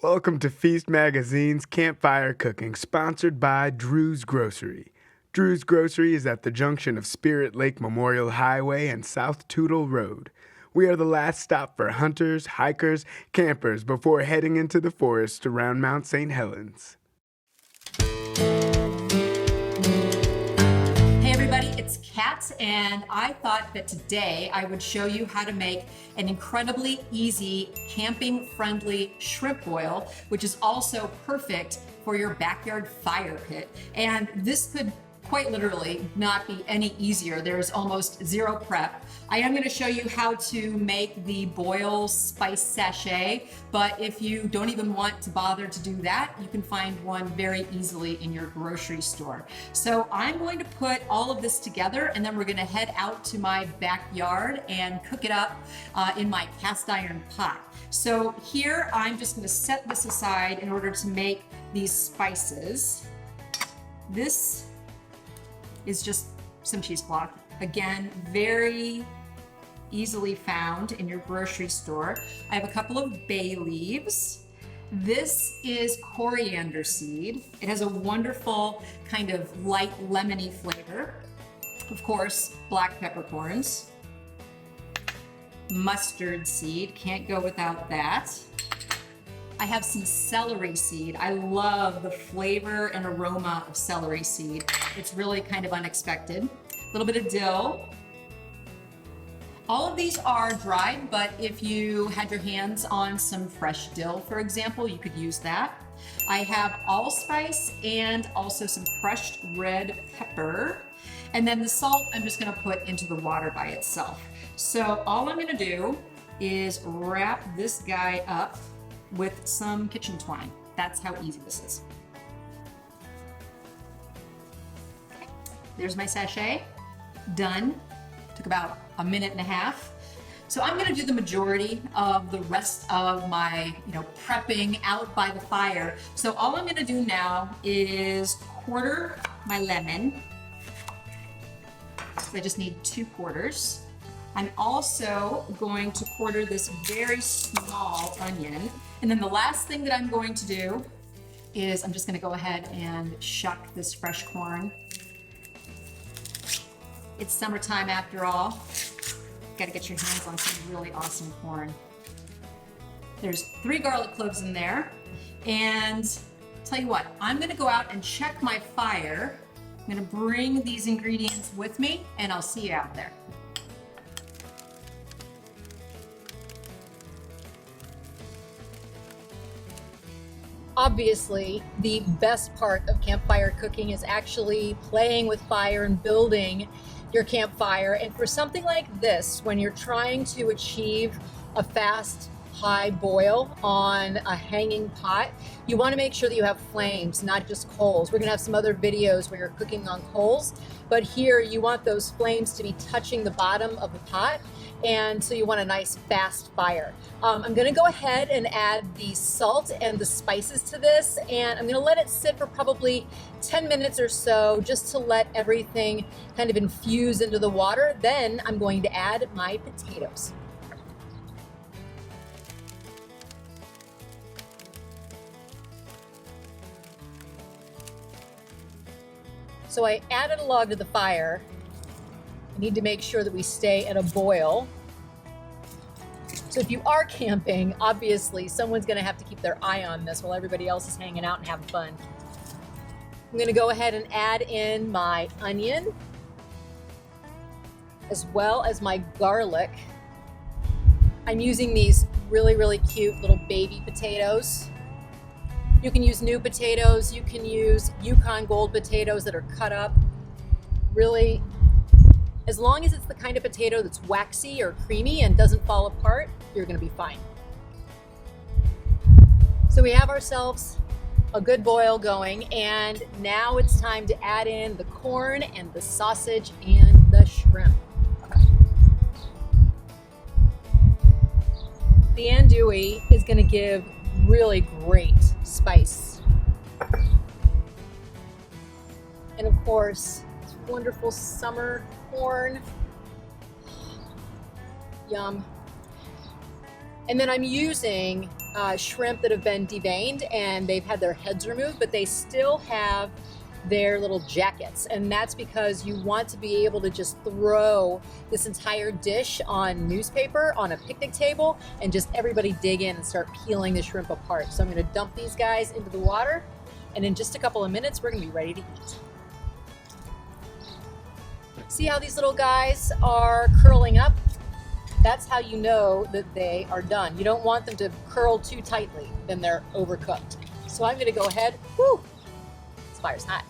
Welcome to Feast Magazine's Campfire Cooking, sponsored by Drew's Grocery. Drew's Grocery is at the junction of Spirit Lake Memorial Highway and South Tootle Road. We are the last stop for hunters, hikers, campers before heading into the forest around Mount St. Helens. Hey everybody, it's Cat, and I thought that today I would show you how to make an incredibly easy camping-friendly shrimp boil, which is also perfect for your backyard fire pit. And this could quite literally not be any easier. There's almost zero prep. I am going to show you how to make the boil spice sachet, but if you don't even want to bother to do that, you can find one very easily in your grocery store. So I'm going to put all of this together, and then we're going to head out to my backyard and cook it up in my cast iron pot. So here I'm just going to set this aside in order to make these spices. This is just some cheesecloth. Again, very easily found in your grocery store. I have a couple of bay leaves. This is coriander seed. It has a wonderful kind of light lemony flavor. Of course, black peppercorns. Mustard seed, can't go without that. I have some celery seed. I love the flavor and aroma of celery seed. It's really kind of unexpected. A little bit of dill. All of these are dried, but if you had your hands on some fresh dill, for example, you could use that. I have allspice and also some crushed red pepper. And then the salt I'm just gonna put into the water by itself. So all I'm gonna do is wrap this guy up with some kitchen twine. That's how easy this is. Okay. There's my sachet, done. Took about a minute and a half. So I'm gonna do the majority of the rest of my, prepping out by the fire. So all I'm gonna do now is quarter my lemon. So I just need 2 quarters. I'm also going to quarter this very small onion. And then the last thing that I'm going to do is I'm just gonna go ahead and shuck this fresh corn. It's summertime after all. Gotta get your hands on some really awesome corn. There's 3 garlic cloves in there. And tell you what, I'm gonna go out and check my fire. I'm gonna bring these ingredients with me and I'll see you out there. Obviously, the best part of campfire cooking is actually playing with fire and building your campfire. And for something like this, when you're trying to achieve a fast, high boil on a hanging pot, you want to make sure that you have flames, not just coals. We're going to have some other videos where you're cooking on coals, but here you want those flames to be touching the bottom of the pot. And so you want a nice fast fire. I'm gonna go ahead and add the salt and the spices to this, and I'm gonna let it sit for probably 10 minutes or so just to let everything kind of infuse into the water. Then I'm going to add my potatoes. So I added a log to the fire. I need to make sure that we stay at a boil. So if you are camping, obviously someone's gonna have to keep their eye on this while everybody else is hanging out and having fun. I'm gonna go ahead and add in my onion, as well as my garlic. I'm using these really, really cute little baby potatoes. You can use new potatoes, you can use Yukon Gold potatoes that are cut up. Really, as long as it's the kind of potato that's waxy or creamy and doesn't fall apart, you're gonna be fine. So we have ourselves a good boil going, and now it's time to add in the corn and the sausage and the shrimp. The andouille is gonna give really great spice. And of course, it's wonderful summer corn. Yum. And then I'm using shrimp that have been deveined and they've had their heads removed, but they still have their little jackets. And that's because you want to be able to just throw this entire dish on newspaper on a picnic table and just everybody dig in and start peeling the shrimp apart. So I'm gonna dump these guys into the water, and in just a couple of minutes, we're gonna be ready to eat. See how these little guys are curling up? That's how you know that they are done. You don't want them to curl too tightly, then they're overcooked. So I'm gonna go ahead, this fire's hot.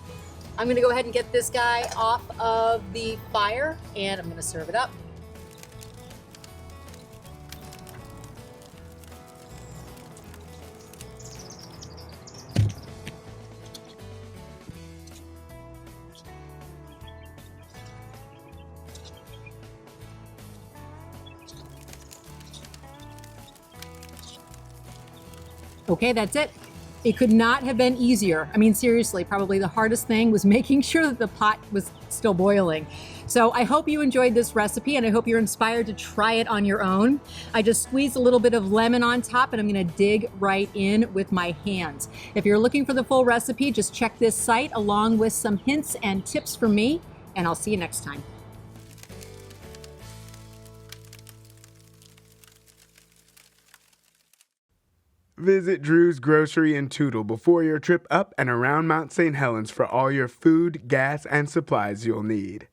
I'm gonna go ahead and get this guy off of the fire, and I'm gonna serve it up. Okay, that's it. It could not have been easier. I mean, seriously, probably the hardest thing was making sure that the pot was still boiling. So I hope you enjoyed this recipe, and I hope you're inspired to try it on your own. I just squeezed a little bit of lemon on top, and I'm gonna dig right in with my hands. If you're looking for the full recipe, just check this site along with some hints and tips from me, and I'll see you next time. Visit Drew's Grocery in Tootle before your trip up and around Mount St. Helens for all your food, gas, and supplies you'll need.